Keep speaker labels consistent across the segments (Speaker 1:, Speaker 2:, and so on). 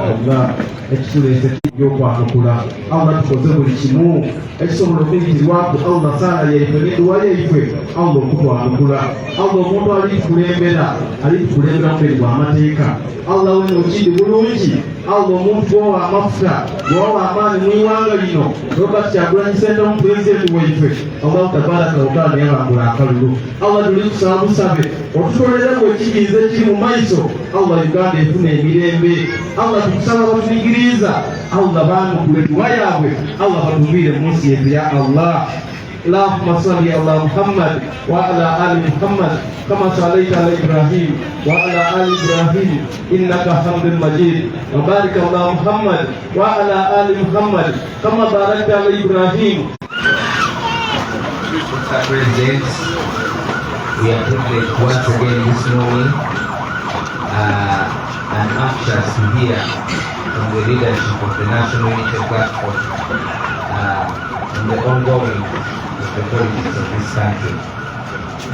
Speaker 1: Allah ekituleese y'okwakukula Allah tukoze buli kimu ekisobola okuyitirwaku Allah saala yaife n'edduwa yaife Allah okutwakukula Allah omuntu alitukulembera mu buli bw'amateeka Allah weno okindi bulungi Allah omuntu gwowa amafuta gwowa amaanyi mu iwanga lino Robert Kyagulanyi Ssentamu pulezidenti waife Allah tabaraka wa taala yabangula akalulu Allah tuli kusaba busabe otutoleremu ekiyinza ekiri mu maiso Allah Uganda efuna emirembe Allah tukusaba batuyigiriza Allah baanukule dduwa yaabwe Allah batuviire mu nsi yetu ya Allah اللهم صل على محمد وعلى آل محمد كما صليت على إبراهيم وعلى آل إبراهيم إنك حميد مجيد وبارك على محمد وعلى آل محمد كما باركت على إبراهيم.
Speaker 2: President, we are privileged once again this morning and anxious to hear from the leadership of the National Unity Platform on the ongoing the politics of this country.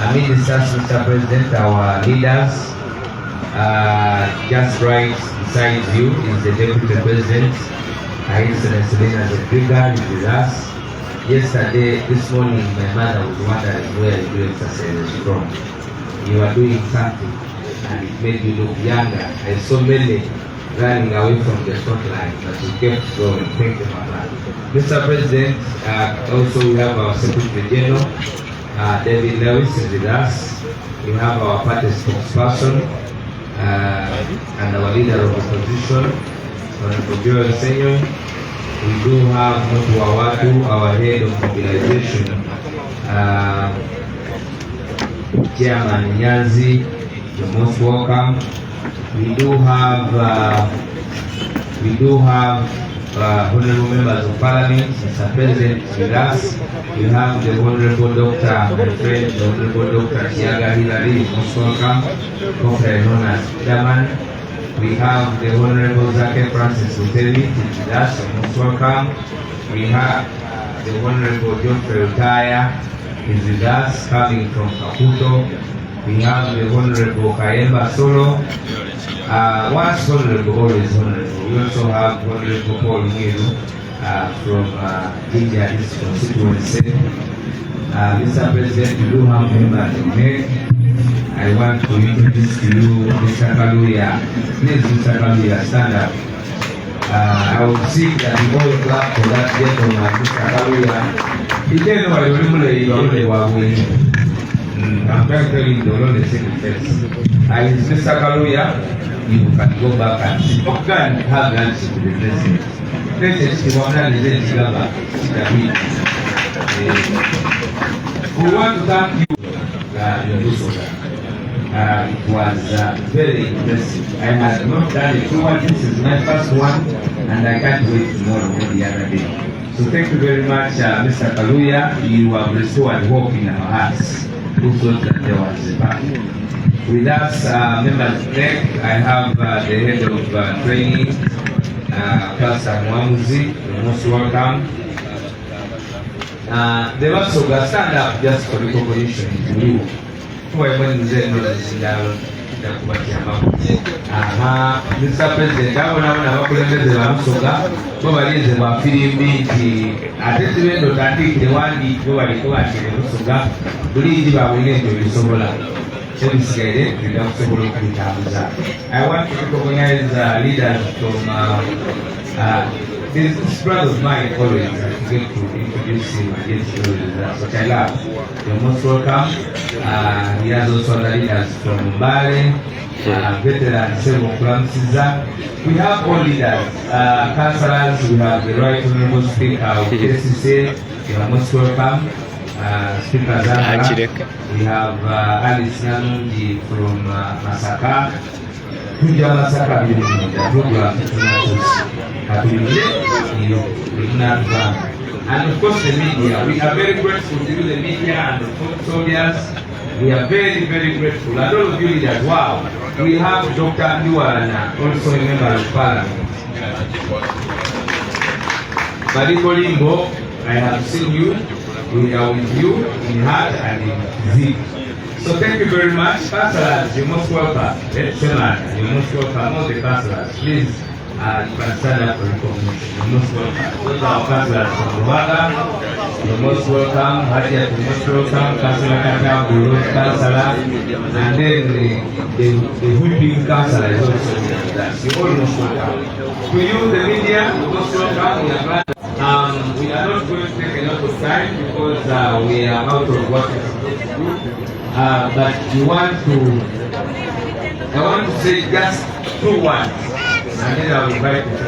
Speaker 2: Amid this, Mr. President, our leaders, just right beside you is the Deputy President, Her Excellency Lena Zedriga, is with us. Yesterday, this morning, my mother was wondering where you exercise from. You are doing something and it made you look younger. I saw many running away from the front line, but you kept going. Thank you, Mama. Mr. President, also we have our Secretary General, David Lewis is with us. We have our party spokesperson and our leader of opposition, Honorable Joel Senior. We do have Mutu Awatu, our head of mobilization, Chairman Nyanzi, you're most welcome. We do have honorable members of parliament, Mr. President, with us. We have the honorable Dr. my friend, the honorable Dr. Tiaga Hilary, most welcome, popularly known as Chairman. We have the honorable Zake Francis Uteli with us, most welcome. We have the honorable Geoffrey Utaya is with us, coming from Caputo. We have the honorable Kayemba Solo. Once honorable, always honorable. We also have honorable Paul Mwiru from India, this constituency. Mr. President, we do have members of NEC. I want to introduce to you Mr. Kaluya. Please, Mr. Kaluya, stand up. I will seek that you all clap for that gentleman, Mr. Kaluya. He didn't know I really was I'm trying to tell you the Lord is saying first. Mr. Kaluya, you can go back and see. You can have lunch to the president. We want to thank you, it was very impressive. I had not done it before. This is my first one, and I can't wait tomorrow or the other day. So thank you very much, Mr. Kaluya. You have restored hope in our hearts. Who thought that there was a back? With us, members of NEC, I have the head of training, Pastor Mwamuzi, you're most welcome. They also got stand up just for recognition to you. Mr. President, abona abakulembeze bamusoga bo balinze bwa firimbi nti ate tibendo tandikire wandiike baliko bakire musoga bulungi babulina ebyo bisobola ebisigaire tenda kusobola okubitambuza. I want to recognize leaders from this brother of mine always I get to introduce him against the results, which I love. You're most welcome. He has also other leaders from Mbale, veterans, several Clamsiza. We have all leaders, councillors, we have the Right Honorable Speaker of KCC, you are most welcome. Speaker Zahara. We have Alice Nyanunji from Masaka. tujja Masaka program and of course the media. We are very grateful to the media and the soldiers. We are very, very grateful. And all of you leaders, wow. We have Dr. Nduwalana, also a member of Parliament. Bariko Limbo, I have seen you. We are with you in heart and in zeal. So thank you very much. Councillors, you're most welcome. Chairman, you're most welcome. All the councillors, please, you can stand up for recognition. You're most welcome. Those are our councillors from Rwanda. You're most welcome. Hadia, you're most welcome. Councillor Kata, Bulu, councillor. And then the whipping councillor is also with us. You're all most welcome. To you, the media, you're most welcome. We are glad. We are not going to take a lot of time because we are out of what we're supposed to do. But I want to say just 2 words, and then I will invite you to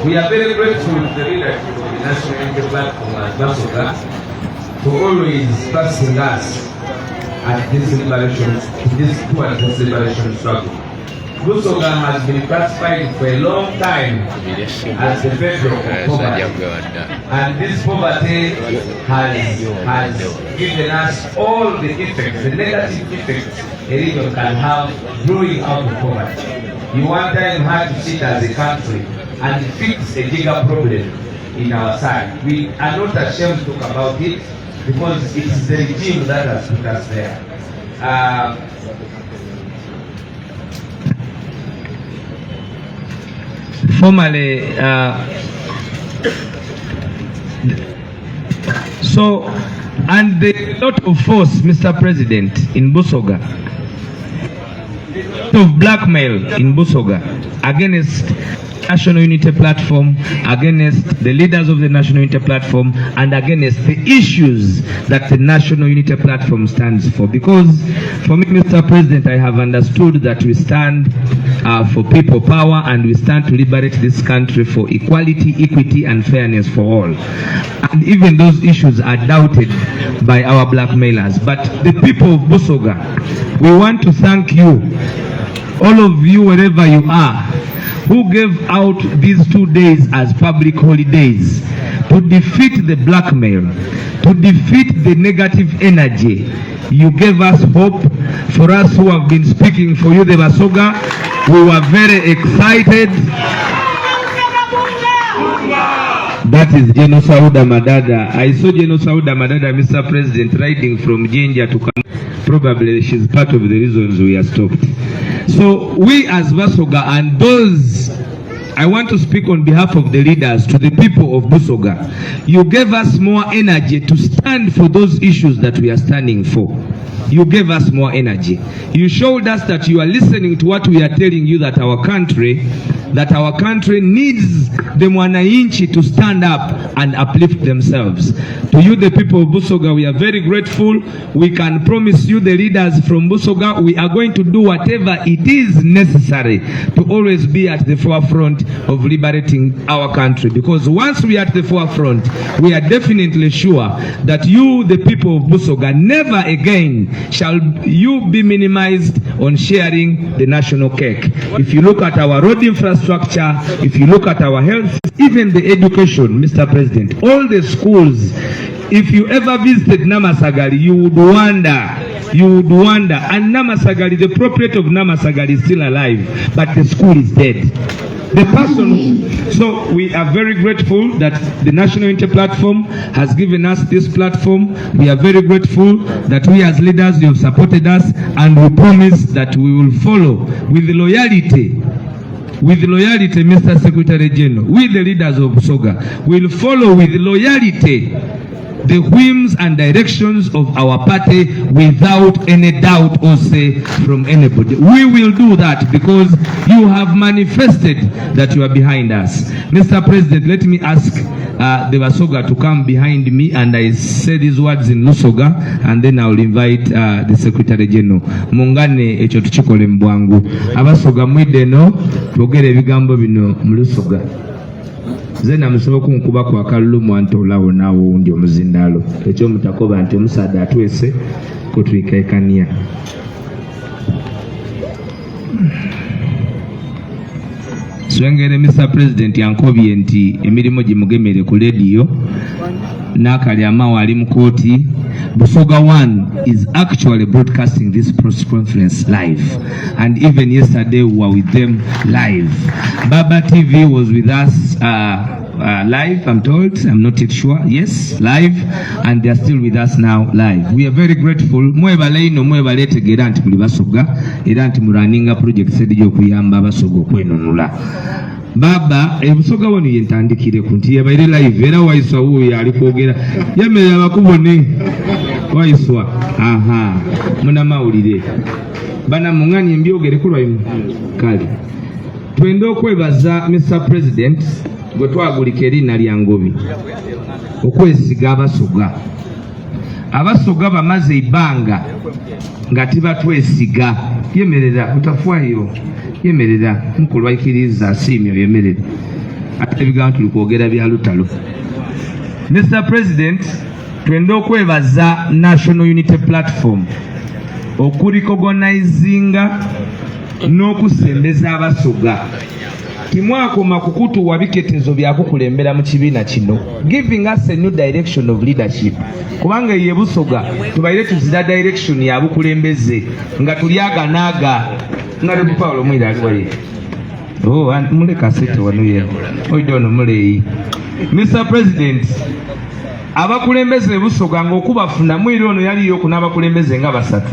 Speaker 2: We are very grateful to the leadership of the National Unity Platform at Bosoga for always trusting us at this liberation struggle. Bosoga has been classified for a long time as the bedrock of poverty, and this poverty has given us all the effects, the negative effects a region can have growing out of poverty. You one time had to sit as a country and fix a bigger problem in our side. We are not ashamed to talk about it because it is the regime that has put us there.
Speaker 3: Formally, so, and the lot of force, Mr. President, in Bosoga, of blackmail in Bosoga against National Unity Platform, against the leaders of the National Unity Platform, and against the issues that the National Unity Platform stands for. Because for me, Mr. President, I have understood that we stand for people power, and we stand to liberate this country for equality, equity, and fairness for all. And even those issues are doubted by our blackmailers. But the people of Bosoga, we want to thank you, all of you, wherever you are, who gave out these 2 days as public holidays to defeat the blackmail, to defeat the negative energy. You gave us hope. For us who have been speaking for you, the Bosoga, we were very excited. That is General Sauda Madada. I saw General Sauda Madada, Mr. President, riding from Jinja to come. Probably she's part of the reasons we are stopped. So we as Bosoga and those, I want to speak on behalf of the leaders to the people of Bosoga. You gave us more energy to stand for those issues that we are standing for. You gave us more energy. You showed us that you are listening to what we are telling you, that our country needs the Mwananchi to stand up and uplift themselves. To you, the people of Bosoga, we are very grateful. We can promise you, the leaders from Bosoga, we are going to do whatever it is necessary to always be at the forefront of liberating our country. Because once we are at the forefront, we are definitely sure that you, the people of Bosoga, never again shall you be minimized on sharing the national cake. If you look at our road infrastructure, if you look at our health, even the education, Mr. President, all the schools, if you ever visited Namasagari, you would wonder. And Namasagari, the proprietor of Namasagari is still alive, but the school is dead. The person, so we are very grateful that the National Unity Platform has given us this platform. We are very grateful that we as leaders, you have supported us, and we promise that we will follow with loyalty. With loyalty, Mr. Secretary General, we the leaders of Bosoga will follow with loyalty the whims and directions of our party without any doubt or say from anybody. We will do that because you have manifested that you are behind us. Mr. President, let me ask the Bosoga to come behind me, and I say these words in Lusoga, and then I will invite the Secretary General. Mungane echo tuchikole mbwangu. Abasoga mwideno twogere ebigambo bino mu Lusoga. Zena musaba kunkuba kwa kalulu mwanto olawo nawo undi omuzindalo. Ekyo mutakoba nti omusada atwese kutwikaikania. Swengere Mr. President yankobye nti emirimu gimugemere ku radio n'akalyama wali mu kooti. Busoga 1 is actually broadcasting this press conference live, and even yesterday we were with them live. Baba TV was with us live, I'm told, I'm not yet sure. Yes, live, and they are still with us now live. We are very grateful. Mwebale ino mwebale tegera nti muli Basoga era nti muraninga project sedijjo kuyamba Basoga okwenunula. Baba Busoga wano yentandikire kunti yabaire live era waiswa uyo ali kwogera yemerera bakubone waiswa muna mawulire bana mungani mbyogere kulwayimu kali twende okwebaza Mr. President gwe twagulika erina lya Ngobi okwesiga Abasoga bamaze ibanga nga tibatwesiga. Yemerera utafwayo yemerera mukulwaikiriza simyo yemerera ate ebigambo tuli kwogera bya lutalo. Mr. President, twende okwebaza National Unity Platform okurecognizinga n'okusembeza Abasoga. Timwakoma kukutuwa biketezo byakukulembera mu kibiina kino, giving us a new direction of leadership. Kubanga ye Busoga tubaire tuzira direction ya bukulembeze nga tulyaga naga ngale Paulo mwira aliwaye mule kasete wanuye oidono muleyi. Mr. President, abakulembeze Busoga ng'okubafuna mwira ono yaliyo kunabakulembeze nga basatu.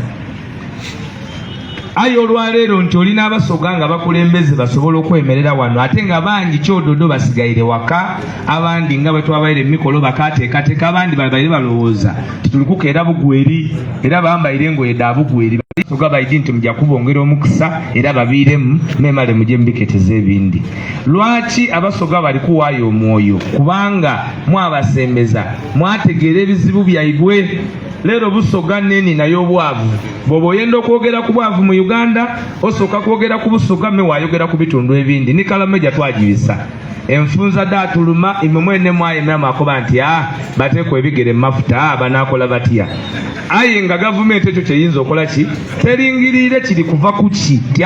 Speaker 3: Ayo olwaleero nti olina Abasoga nga bakulembeze basobola okwemerera wano ate nga bangi kyododo basigaire waka, abandi nga bwe twabaire mikolo bakateekateeka, abandi babaire balowooza titulikukeera bugweri era bambaire engoye dda bugweri. Basoga baidi nti mujja kubongera omukisa era babiiremu memale mujje mubiketeza ebindi. Lwaki Abasoga bali kuwaayo omwoyo? Kubanga mwabasembeza, mwategeera ebizibu byaibwe. Lero Busoga neni nayo obwavu. Bwoba oyenda okwogera ku bwavu mu Uganda osooka kwogera ku Busoga mewayogera ku bitundu ebindi. Ni Kalameja twagibisa enfunza datuluma imwe mwene mwayemera makoba nti bateekwa ebigere mu mafuta banaakola batya. Aye nga gavumenti ekyo kyeyinza okola ki? Teringirire kiri kuva ku ki? Ti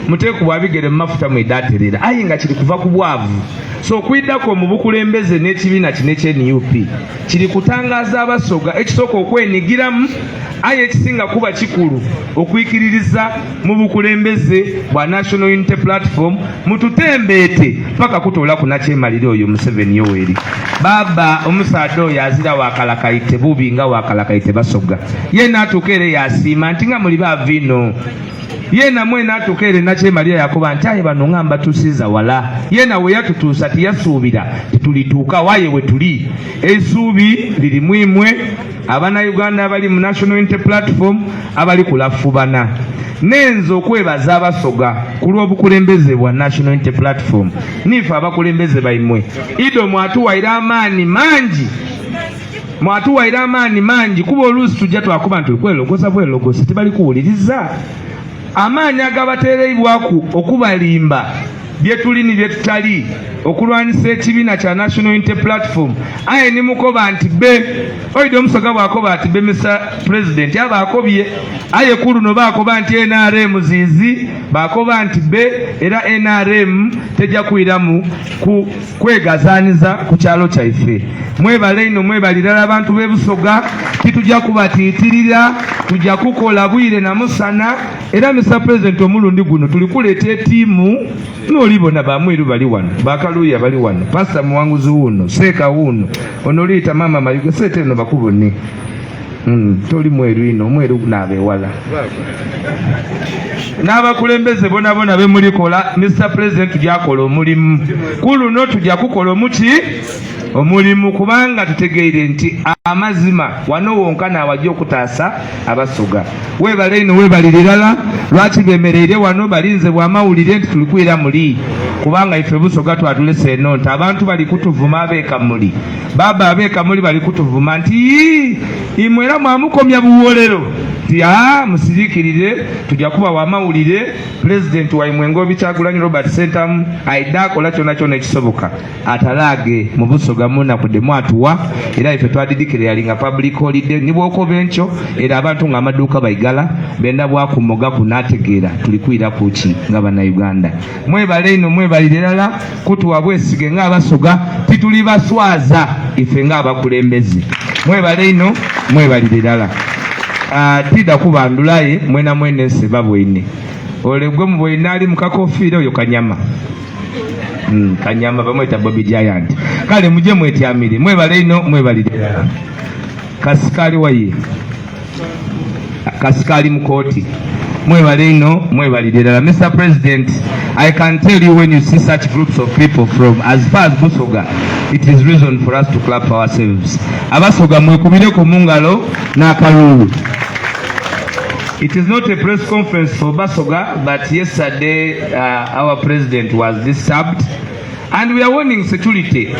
Speaker 3: muteekwa bigere mu mafuta mwedaterera. Aye nga kiri kuva ku bwavu. So Ekiddako mu bukulembeze n'ekibiina kino ekye-NUP kiri kutangaza Abasoga ekisooka okwenigiramu, aye ekisinga kuba kikulu okuyikiririza mu bukulembeze bwa National Unity Platform mututembeete paka kutola kunakyemalire oyo Museveni Yoweri. Baba omusaadde oyo azira wakalakaite bubi nga wakalakaite Basoga. Ye n'atuuka era yasiima nti nga muli baavino. Yena mwena atukere nakyemalira yakuba nti aye bano ngamba tusiza wala. Yena we yatutuusa tiyasuubira titulituuka waye we tuli. Esuubi liri mwimwe abana Uganda abali mu National Unity Platform abali kulafubana. Nenzo okwebaza Abasoga ku lw'obukulembeze bwa National Unity Platform. Nifa abakulembeze baimwe ido mwatuwaira amaani mangi. Mwatuwaira amaani mangi kuba oluusi tujja twakuba nti kwelogosa bwelogosa tibali kuwuliriza. Amaanyi agabateereibwaku okubalimba byetuli ni byetutali okulwanisa ekibiina kya National Unity Platform. Aye ni mukoba nti be oido Omusoga bwakoba ati be Mr. President abakobye aye kuluno bakoba nti NRM zizi bakoba nti be era NRM tejja kuiramu ku kwegazaniza ku kyalo kyaife. Mwebale ino mwebalirala abantu b'e Busoga titujja kubatiitirira tujja kukola bwire na musana era Mr. President omulundi guno tulikuleeta etiimu n'olibona bamweru bali wano bakaluya bali wano Pastor Muwanguzi wuno Seeka wuno onoliita Mama Mayuge sete no bakubone toli mweru ino omweru n'abewala n'abakulembeze bonabona be mulikola. Mr. President tujjakola omulimu kuluno tujja kukola omuki omulimu kubanga tutegeire nti amazima wano wonka n'awajja okutaasa Abasoga. Webale ino webalirirala lwaki bemereire wano balinze bw'amawulire nti tulikwira muli kubanga ife Busoga twatulese eno nti abantu bali kutuvuma abeekamuli baba abeekamuli bali kutuvuma nti imwera mwamukomya buwolero nti musirikirire tujja kuba wamawulire President wa Imwengo Kyagulanyi Robert Sentamu aidakola kyonna kyonna ekisoboka atalaage mu Busoga muna kudde mwatuwa era ife twadidikire yalinga public holiday nibwoko bencho era abantu nga amaduuka baigala benda bwakumoga kunategeera tulikwira kuki nga bana Uganda mwebale ino mwebalire ddala kutuwa bwesige nga Abasoga tituli baswaza ife nga abakulembeze mwebale ino mwebalire ddala tida kubandulaye mwena mwene sebabwene olegwe mu bwene ali mukakofiira oyo Kanyama Kanyama bamweta Bobby Giant kale muje mwetyamire mwebale ino mwebalire ddala Kasikali waye Kasikali mukoti mwebale ino mwebalire ddala. Mr. President, I can tell you when you see such groups of people from as far as Busoga, it is reason for us to clap ourselves. Abasoga mwekubire ku mungalo n'akalulu. It is not a press conference for Busoga, but yesterday our president was disturbed and we are warning security.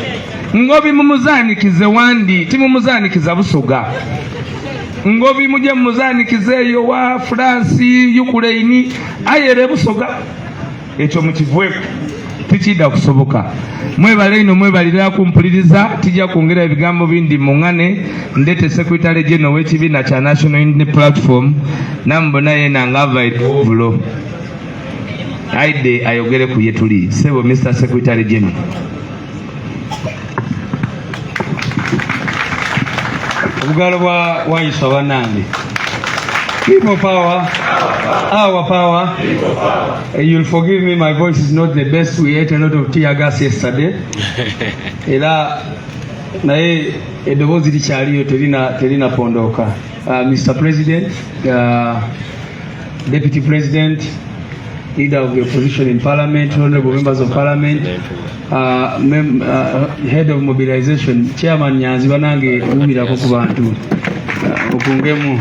Speaker 3: Ngobi mumuzanikize wandi timumuzanikiza Busoga. Ngobi muje mumuzanikize yo wa France Ukraine ayere Busoga. Ekyo mukivwe tikida kusoboka. Mwebale ino mwebalira kumpuliriza tijja kwongera ebigambo bindi mungane ndete Secretary General w'ekibiina kya National Unity Platform nambona yena ngava ebulo aide ayogere ku yetuli sebo Mr. Secretary General.
Speaker 4: Obugalo bwa Yiswa banange. People power, our power. You'll forgive me, my voice is not the best. We ate a lot of tear gas yesterday. Era naye edobozi likyaliyo terina pondoka. Mr. President, Deputy President, Leader of the Opposition in Parliament, Honorable Members of Parliament, Head of Mobilization, Chairman Nyanzi banange ubirako ku bantu okungemu.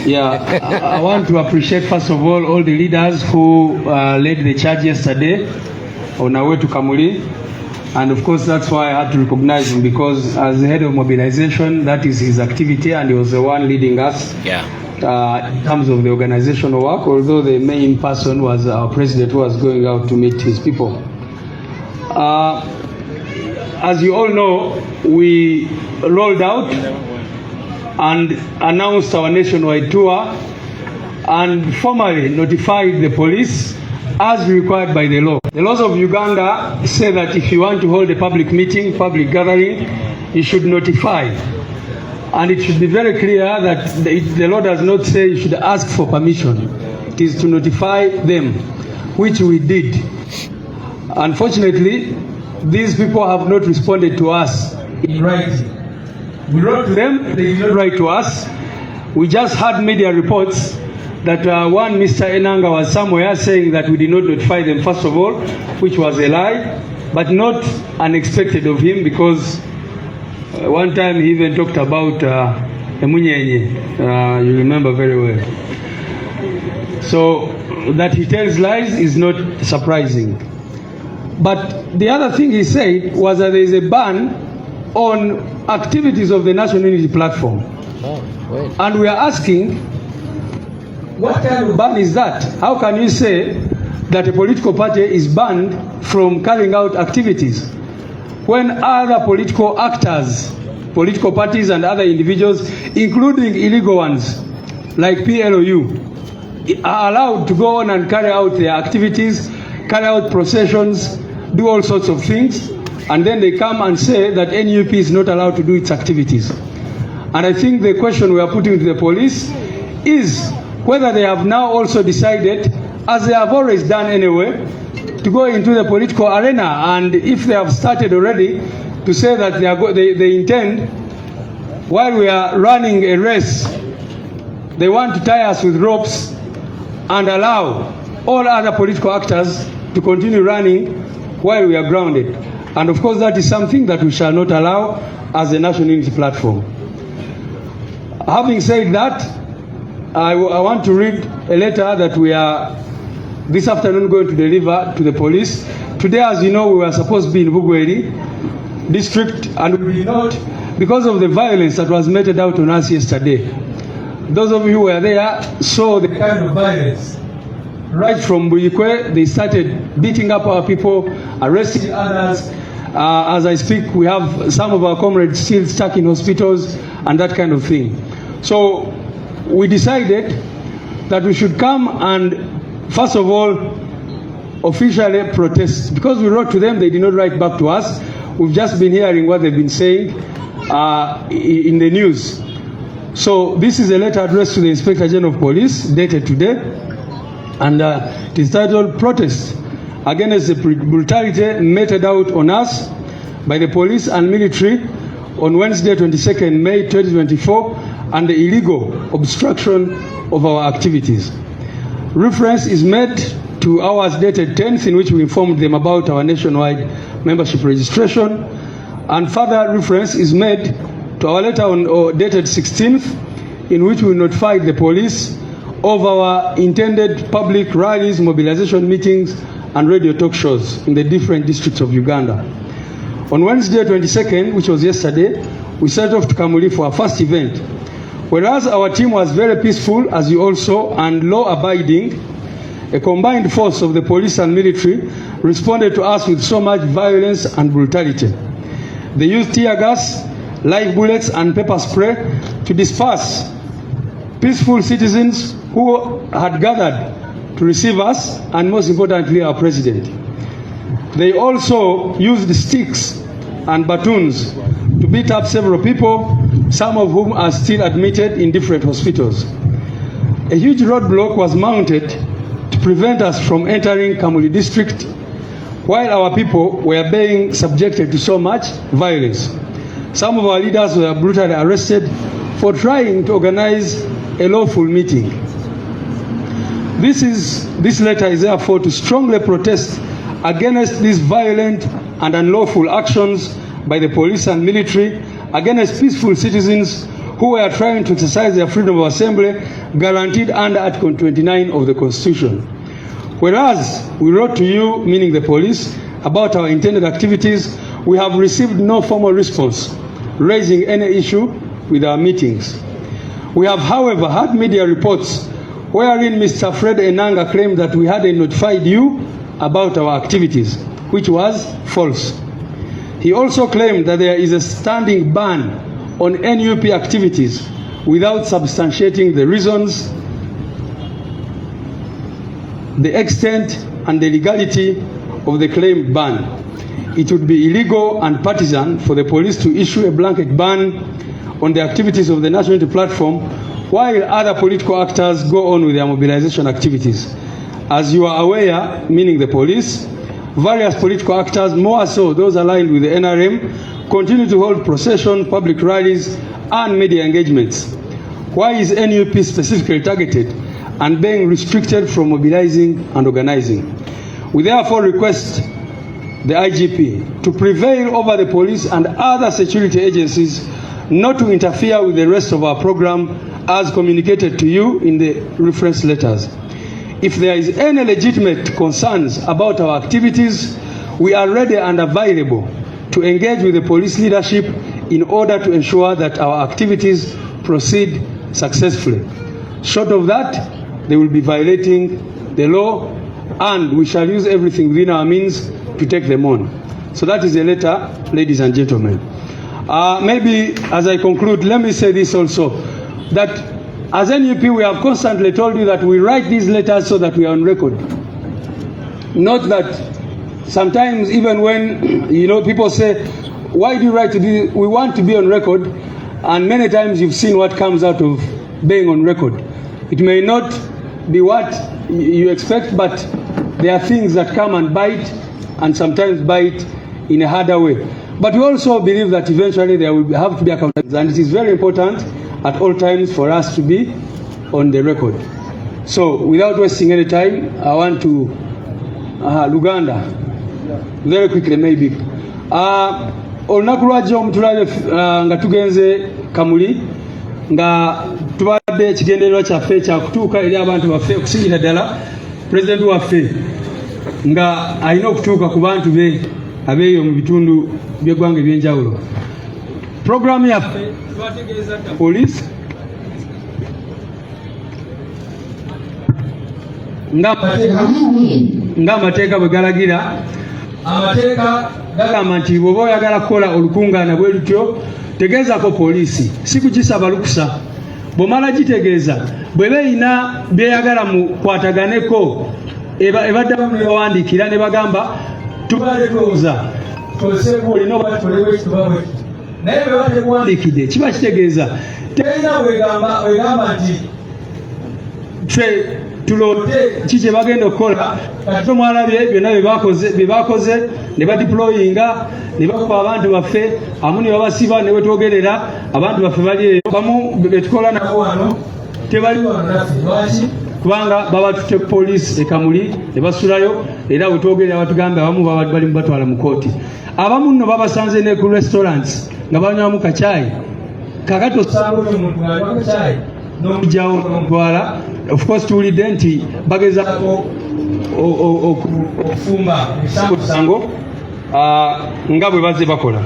Speaker 4: Yeah, I want to appreciate first of all the leaders who led the charge yesterday on our way to Kamuli, and of course that's why I had to recognize him, because as the head of mobilization, that is his activity, and he was the one leading us. Yeah. In terms of the organizational work, although the main person was our president, who was going out to meet his people. As you all know, we rolled out and announced our nationwide tour and formally notified the police as required by the law. The laws of Uganda say that if you want to hold a public meeting, public gathering, you should notify. And it should be very clear that the law does not say you should ask for permission. It is to notify them, which we did. Unfortunately, these people have not responded to us in writing. We wrote to them, they did not write to us. We just had media reports that one Mr. Enanga was somewhere saying that we did not notify them, first of all, which was a lie, but not unexpected of him, because one time he even talked about Emunyenye, you remember very well. So that he tells lies is not surprising. But the other thing he said was that there is a ban on activities of the National Unity Platform. And we are asking, what kind of ban is that? How can you say that a political party is banned from carrying out activities when other political actors, political parties and other individuals, including illegal ones like PLOU, are allowed to go on and carry out their activities, carry out processions, do all sorts of things, and then they come and say that NUP is not allowed to do its activities. And I think the question we are putting to the police is whether they have now also decided, as they have always done anyway, to go into the political arena, and if they have started already to say that they intend, while we are running a race, they want to tie us with ropes and allow all other political actors to continue running while we are grounded. And of course that is something that we shall not allow as a National Unity Platform. Having said that, I want to read a letter that we are this afternoon going to deliver to the police. Today, as you know, we were supposed to be in Bugweri district, and we did not because of the violence that was meted out on us yesterday. Those of you who were there saw the kind of violence. Right from Buyikwe, they started beating up our people, arresting others. As I speak, we have some of our comrades still stuck in hospitals and that kind of thing. So we decided that we should come and, first of all, officially protest. Because we wrote to them, they did not write back to us. We've just been hearing what they've been saying in the news. So this is a letter addressed to the Inspector General of Police, dated today, and it is titled Protest Against the Brutality Meted Out on Us by the Police and Military on Wednesday, 22nd May 2024, and the illegal obstruction of our activities. Reference is made to hours dated 10th, in which we informed them about our nationwide membership registration, and further reference is made to our letter dated 16th, in which we notified the police of our intended public rallies, mobilization meetings, and radio talk shows in the different districts of Uganda. On Wednesday 22nd, which was yesterday, we set off to Kamuli for our first event. Whereas our team was very peaceful, as you all saw, and law-abiding, a combined force of the police and military responded to us with so much violence and brutality. They used tear gas, live bullets, and pepper spray to disperse peaceful citizens who had gathered to receive us, and most importantly, our president. They also used sticks and batons to beat up several people, some of whom are still admitted in different hospitals. A huge roadblock was mounted to prevent us from entering Kamuli district, while our people were being subjected to so much violence. Some of our leaders were brutally arrested for trying to organize a lawful meeting. This letter is therefore to strongly protest against these violent and unlawful actions by the police and military against peaceful citizens who were trying to exercise their freedom of assembly guaranteed under Article 29 of the Constitution. Whereas we wrote to you, meaning the police, about our intended activities, we have received no formal response raising any issue with our meetings. We have, however, had media reports wherein Mr. Fred Enanga claimed that we hadn't notified you about our activities, which was false. He also claimed that there is a standing ban on NUP activities without substantiating the reasons, the extent, and the legality of the claimed ban. It would be illegal and partisan for the police to issue a blanket ban on the activities of the National Unity Platform while other political actors go on with their mobilization activities. As you are aware, meaning the police, various political actors, more so those aligned with the NRM, continue to hold procession, public rallies, and media engagements. Why is NUP specifically targeted and being restricted from mobilizing and organizing? We therefore request the IGP to prevail over the police and other security agencies not to interfere with the rest of our program as communicated to you in the reference letters. If there is any legitimate concerns about our activities, we are ready and available to engage with the police leadership in order to ensure that our activities proceed successfully. Short of that, they will be violating the law, and we shall use everything within our means to take them on. So that is the letter, ladies and gentlemen. Maybe as I conclude, let me say this also, that as NUP we have constantly told you that we write these letters so that we are on record. Not that sometimes even when people say, why do you write to this? We want to be on record, and many times you've seen what comes out of being on record. It may not be what you expect, but there are things that come and bite, and sometimes bite in a harder way. But we also believe that eventually there will have to be accountability, and it is very important at all times for us to be on the record. So without wasting any time, I want to Luganda very quickly maybe. Olunaku lwajja omutulabe nga tugenze Kamuli nga tubadde ekigendererwa kyaffe kya kutuuka eri abantu baffe okusingira ddala pulezidenti waffe nga alina okutuuka ku bantu be abeeyo mu bitundu by'eggwanga ebyenjawulo. Puroguramu yaffe twategeeza poliisi ng'amateeka bwe galagira. Amateeka gagamba nti bw'oba oyagala kukola olukungaana bwe lutyo tegeezako poliisi, si kugisaba lukusa. Bw'omala gitegeeza bw'eba erina byeyagala mukwataganeko ebaddamu ne bawandiikira ne bagamba tubale tuloza tukozeseeko olina oba tukolewo ekitubabwe naye bwe batekuwandiikidde kiba kitegeeza terina wegamba nti ffe tulonde ki kye bagenda okukola. Kati omwalabye byonna bye bakoze ne badiployinga ne bakuba abantu baffe amu ne babasiba ne wetwogerera abantu baffe bali eyo bamu betukola nabo wano tebali wano naffe. Lwaki? Kubanga baba tutte poliisi e Kamuli ne basulayo era wetwogerera batugambye abamu bali mubatwala mu kooti. Abamu nno babasanze ne ku restaurants nga banywamu kacaayi. Kakati osanga omuntu ng'anywa kacaayi n'omugyawo n'omutwala. Of course tuwulidde nti bagezaako okufumba ebisango nga bwe bazze bakola.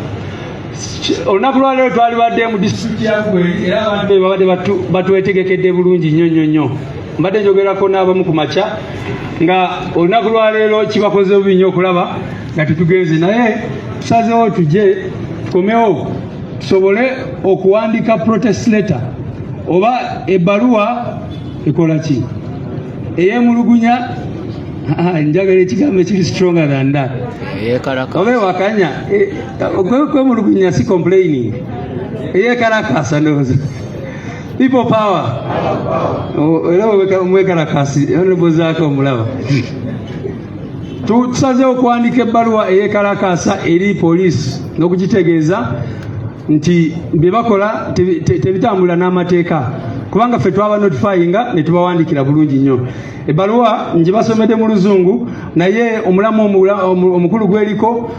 Speaker 4: Olunaku lwaleero twali badde mu disitulikiti ya Bugweri era abantu be babadde batwetegekedde bulungi nnyo. Mbadde njogerako n'abamu ku makya nga olunaku lwaleero kibakoze bubi nnyo okulaba nga tetugenze, naye tusazeewo tujje tukomewo tusobole okuwandiika protest letter oba ebbaluwa ekola ki eyemulugunya. Njagala ekigambo ekiri stronger than that. Oba ewakanya kwemulugunya si complaining, eyekalakasa ndowooza people power era omwekalakasi onobozaako omulaba. Tusazeewo okuwandiika ebbaluwa eyekalakasa eri poliisi n'okugitegeeza nti bye bakola tebitambula n'amateeka, kubanga ffe twaba notifyinga ne tubawandiikira bulungi nnyo. Ebbaluwa nje basomedde mu Luzungu naye omulamu omukulu gweriko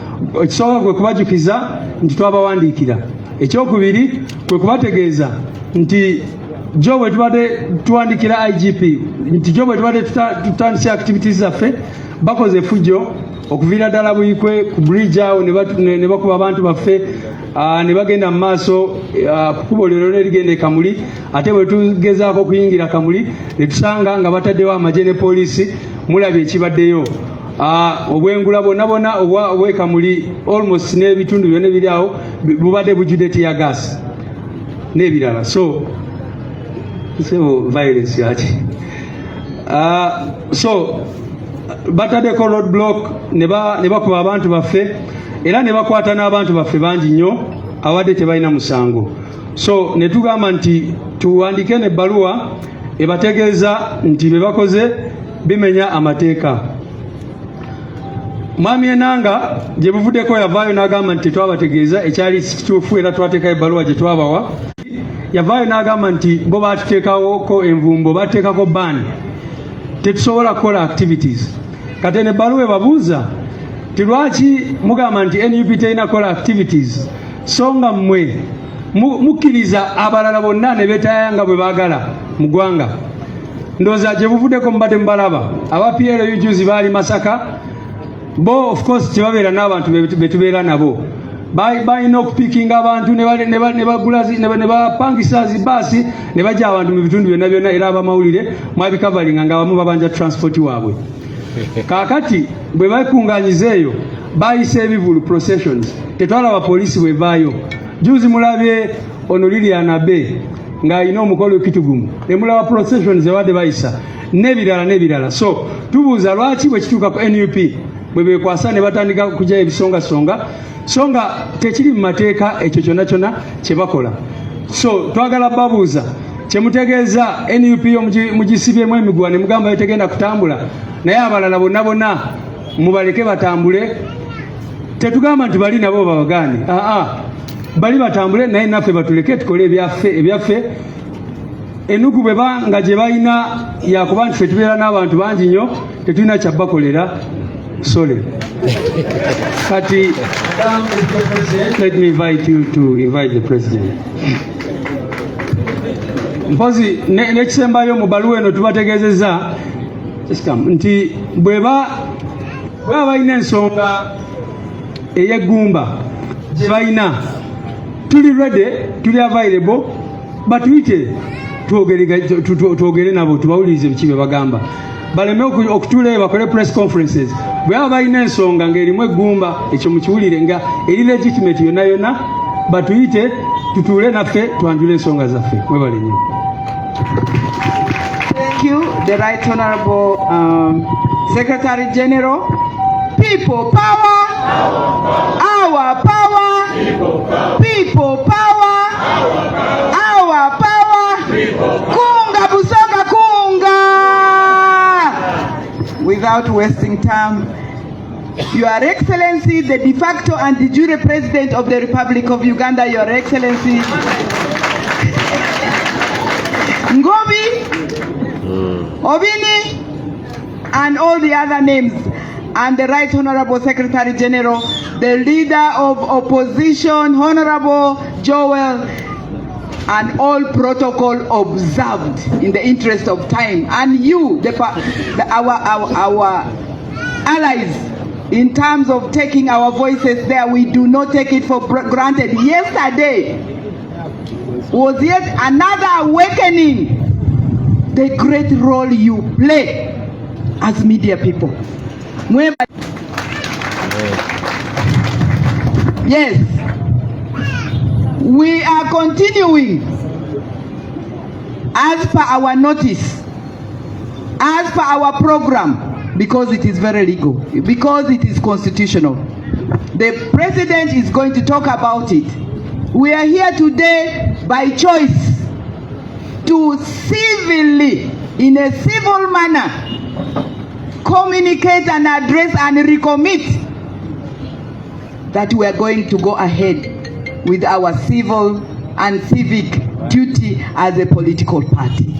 Speaker 4: ekisooka kwe kubajukiza nti twabawandiikira. Ekyokubiri kwe kubategeeza nti jo bwe tubadde tuwandiikira IGP nti jo bwe tubadde tutandise activities zaffe bakoze effujjo okuviira ddala Buyikwe ku bridge awo ne bakuba abantu baffe ne bagenda mu maaso kukuba olyo nerigenda e Kamuli. Ate bwe tugezaako okuyingira Kamuli ne tusanga nga bataddewo amagye ne poliisi. Mulabye ekibaddeyo obwengula bonna obwe Kamuli almost n'ebitundu byonna ebiri awo bubadde bujjudde tear gas n'ebirala. So violence yaki so bataddeko road block ne bakuba abantu baffe era ne bakwata n'abantu baffe bangi nnyo awadde tebalina musango. So ne tugamba nti tuwandiike n'ebbaluwa ebategeeza nti be bakoze bimenya amateeka. Mwami Enanga gye buvuddeko yavaayo n'agamba nti tetwabategeeza ekyali kituufu era twateeka ebbaluwa gye twabawa. Yavaayo n'agamba nti bo batuteekawoko envumbo, batuteekako ban, tetusobola kukola activities. Kati n'ebbaluwa ebabuuza ti lwaki mugamba nti NUP terina kola activities so nga mmwe mukkiriza abalala bonna ne beetayanga bwe baagala mu ggwanga. Ndowooza gye buvuddeko mubadde mubalaba aba PLU juzi baali Masaka, bo of course tebabeera n'abantu betubeera nabo. Balina okupiikinga abantu ne bapangisa zibaasi ne bajja abantu mu bitundu byonna era abamawulire mwabikavalinga nga abamu babanja transport waabwe. Kaakati bwe bakunganyiza eyo bayise ebivulu processions, tetwalaba poliisi bwevaayo. Juzi mulabye ono Liliana Bay ng'alina omukolo ekitugumu ne mulaba processions ewadde bayisa n'ebirala. So tubuuza lwaki bwe kituuka ku NUP bwe beekwasa ne batandika kujja ebisongasonga so nga tekiri mu mateeka ekyo kyonna kye bakola. So twagala babuuza kyemutegeeza NUP mugisibyemu emiguwa ne mugamba tegenda kutambula naye abalala bonna mubaleke batambule. Tetugamba nti bali nabo babagaane, bali batambule naye naffe batuleke tukole ebyaffe. Enugu bwe banga gye balina yakuba nti ffe tubeera n'abantu bangi nnyo tetulina kyabbakolera. Sorry. Kati, let me invite you to invite the president. mpozi n'ekisembayo mu baluwa eno tubategeezezza nti bweba balina ensonga ey'eggumba gye balina, tuli ready, tuli available, batuyite twogere nabo tubawulirize biki bye bagamba, baleme okutuulayo bakole press conferences. Bwe baba balina ensonga ng'erimu eggumba, ekyo mukiwulire nga eri legitimate yonna yonna, batuyite tutuule naffe twanjule ensonga zaffe. Mwebale nnyo.
Speaker 5: Thank you, the Right Honorable Secretary General. People power, our power, people power, our power, kunga Busoga kunga. Without wasting time, Your Excellency, the de facto and de jure President of the Republic of Uganda, Your Excellency Ngobi, Obini, and all the other names, and the Right Honorable Secretary General, the Leader of Opposition, Honorable Joel, and all protocol observed in the interest of time, and you, our allies, in terms of taking our voices there. We do not take it for granted. Yesterday was yet another awakening the great role you play as media people. Yes, we are continuing as per our notice, as per our program, because it is very legal, because it is constitutional. The President is going to talk about it. We are here today by choice to civilly, in a civil manner, communicate and address and recommit that we are going to go ahead with our civil and civic duty as a political party.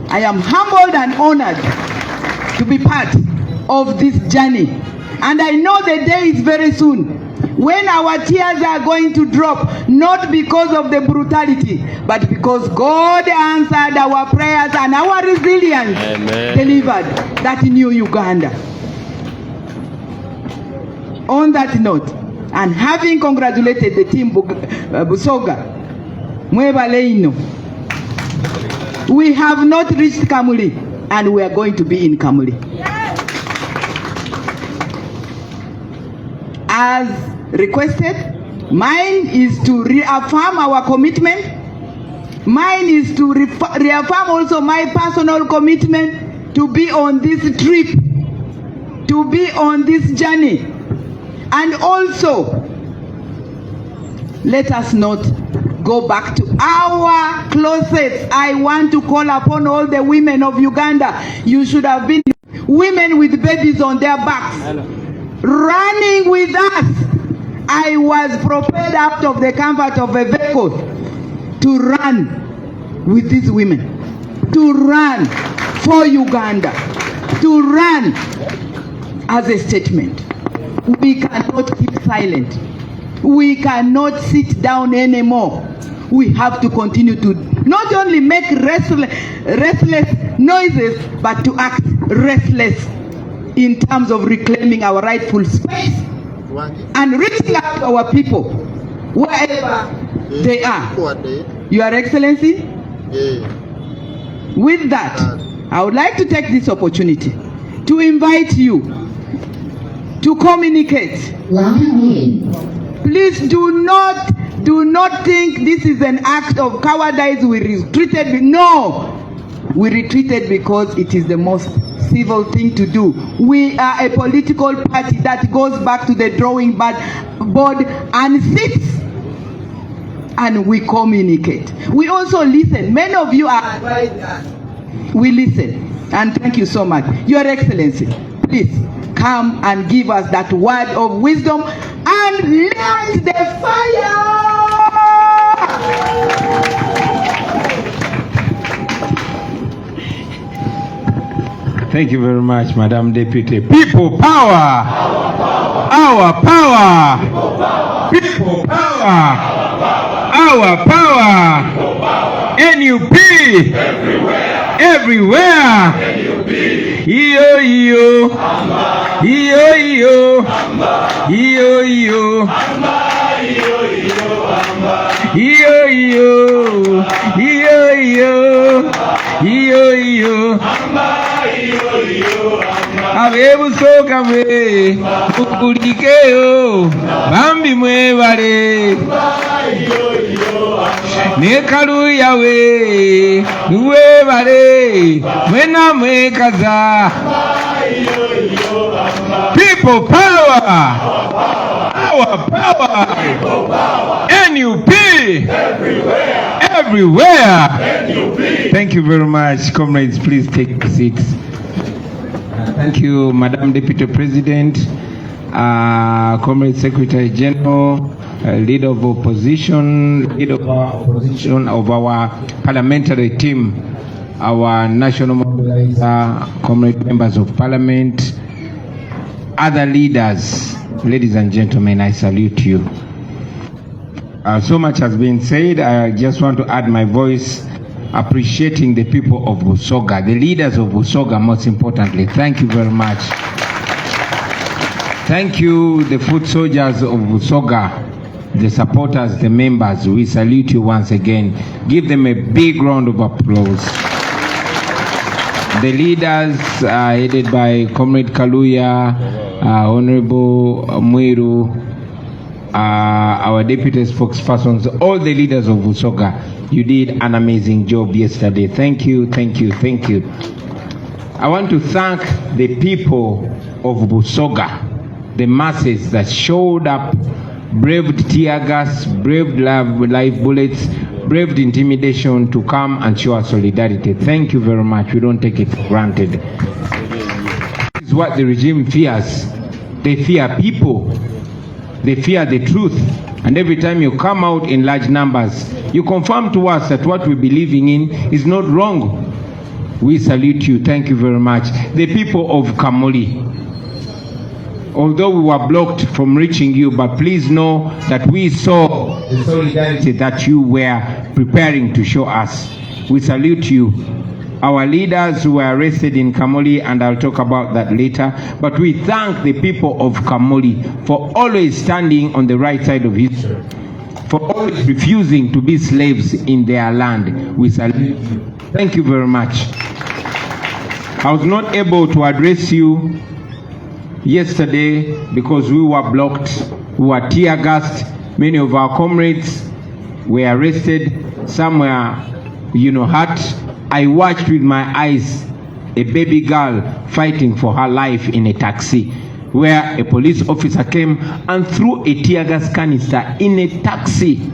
Speaker 5: I am humbled and honored to be part of this journey, and I know the day is very soon when our tears are going to drop, not because of the brutality, but because God answered our prayers and our resilience. Amen. Delivered that new Uganda. On that note, and having congratulated the team Busoga, Mwebaleino, we have not reached Kamuli, and we are going to be in Kamuli. As requested, mine is to reaffirm our commitment. Mine is to reaffirm also my personal commitment to be on this trip, to be on this journey. And also, let us not go back to our closets. I want to call upon all the women of Uganda. You should have been women with babies on their backs, running with us. I was propelled out of the comfort of a vehicle to run with these women, to run for Uganda, to run as a statement. We cannot keep silent. We cannot sit down anymore. We have to continue to not only make restless noises, but to act restless in terms of reclaiming our rightful space and reaching out to our people wherever they are. Your Excellency, with that, I would like to take this opportunity to invite you to communicate. Please do not think this is an act of cowardice. We retreated. No, we retreated because it is the most civil thing to do. We are a political party that goes back to the drawing board and sits and we communicate. We also listen. Many of you are advised us. We listen, and thank you so much. Your Excellency, please come and give us that word of wisdom and light the fire.
Speaker 6: Thank you very much, Madam Deputy. People power! Our power! People power! Our power! Any NUP. Everywhere. Iyo iyo. Iyo iyo. Iyo iyo. Iyo iyo. Iyo iyo. Iyo iyo. Abebusoga mwe mukulikeyo bambi mwebale nekaluya we webale mwena mwekaza. People power. Power. NUP. Everywhere. Thank you very much, comrades. Please take seats. Thank you, Madam Deputy President, Comrade Secretary General, Leader of Opposition, of our parliamentary team, our national mobilizer, Comrade members of Parliament, other leaders. Ladies and gentlemen, I salute you. So much has been said. I just want to add my voice appreciating the people of Busoga, the leaders of Busoga most importantly. Thank you very much. Thank you, the foot soldiers of Busoga, the supporters, the members. We salute you once again. Give them a big round of applause. The leaders headed by Comrade Kaluya, Honorable Mwiru, our deputy spokespersons, all the leaders of Busoga. You did an amazing job yesterday. Thank you, thank you, thank you. I want to thank the people of Busoga, the masses that showed up, braved tear gas, braved live bullets, braved intimidation to come and show us solidarity. Thank you very much. We don't take it for granted. This is what the regime fears. They fear people. They fear the truth. And every time you come out in large numbers, you confirm to us that what we're believing in is not wrong. We salute you. Thank you very much. The people of Kamuli, although we were blocked from reaching you, but please know that we saw the solidarity that you were preparing to show us. We salute you. Our leaders who were arrested in Kamuli, and I'll talk about that later, but we thank the people of Kamuli for always standing on the right side of history, for always refusing to be slaves in their land. We salute you. Thank you very much. I was not able to address you yesterday because we were blocked, we were tear gassed. Many of our comrades were arrested, some were, hurt. I watched with my eyes a baby girl fighting for her life in a taxi, where a police officer came and threw a tear gas canister in a taxi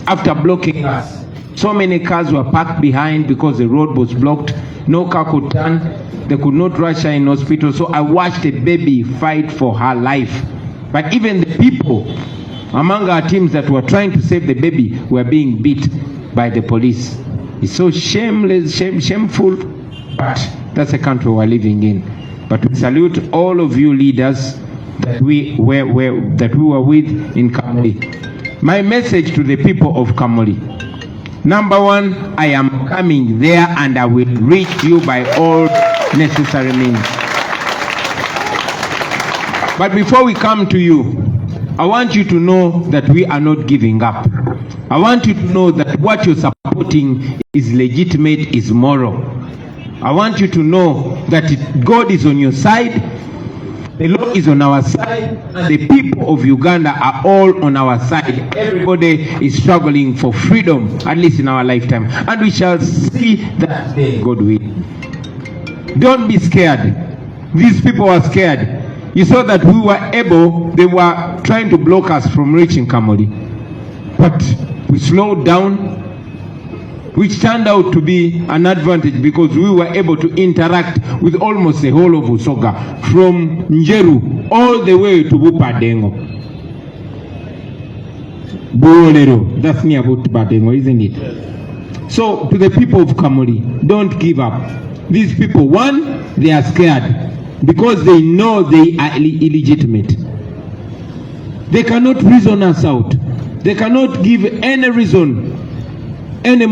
Speaker 6: after blocking us. So many cars were parked behind because the road was blocked. No car could turn. They could not rush her in hospital. So I watched a baby fight for her life. But even the people among our teams that were trying to save the baby were being beat by the police. It's so shameless, shameful, but that's the country we're living in. But we salute all of you leaders that we were with in Kamuli. My message to the people of Kamuli: number one, I am coming there and I will reach you by all necessary means. But before we come to you, I want you to know that we are not giving up. I want you to know that what you're supporting is legitimate, is moral. I want you to know that God is on your side, the Lord is on our side, and the people of Uganda are all on our side. Everybody is struggling for freedom, at least in our lifetime. And we shall see that day, God will. Don't be scared. These people are scared. You saw that we were able, they were trying to block us from reaching Kamuli. But we slowed down, which turned out to be an advantage because we were able to interact with almost the whole of Busoga, from Njeru all the way to Bupadengo. Buolero, that's near Bupadengo, isn't it? So to the people of Kamuli, don't give up. These people, one, they are scared because they know they are illegitimate. They cannot reason us out. They cannot give any reason, any